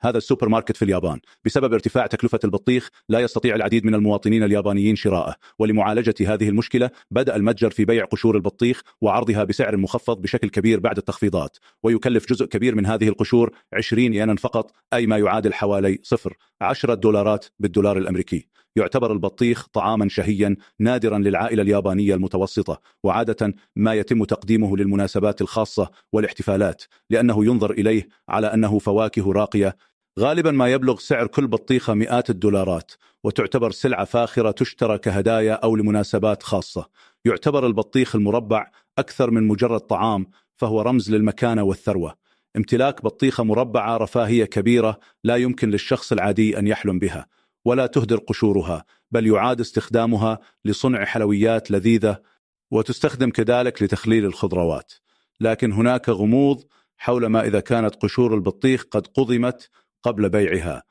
هذا السوبر ماركت في اليابان. بسبب ارتفاع تكلفة البطيخ لا يستطيع العديد من المواطنين اليابانيين شراءه، ولمعالجة هذه المشكلة بدأ المتجر في بيع قشور البطيخ وعرضها بسعر مخفض بشكل كبير بعد التخفيضات، ويكلف جزء كبير من هذه القشور 20 ينا فقط، أي ما يعادل حوالي 0.10 دولارات بالدولار الأمريكي. يعتبر البطيخ طعاما شهيا نادرا للعائلة اليابانية المتوسطة، وعادة ما يتم تقديمه للمناسبات الخاصة والاحتفالات، لأنه ينظر إليه على أنه فواكه راقية. غالبا ما يبلغ سعر كل بطيخة مئات الدولارات، وتعتبر سلعة فاخرة تشترى كهدايا أو لمناسبات خاصة. يعتبر البطيخ المربع أكثر من مجرد طعام، فهو رمز للمكانة والثروة. امتلاك بطيخة مربعة رفاهية كبيرة لا يمكن للشخص العادي أن يحلم بها، ولا تهدر قشورها، بل يعاد استخدامها لصنع حلويات لذيذة، وتستخدم كذلك لتخليل الخضروات. لكن هناك غموض حول ما إذا كانت قشور البطيخ قد قضمت قبل بيعها،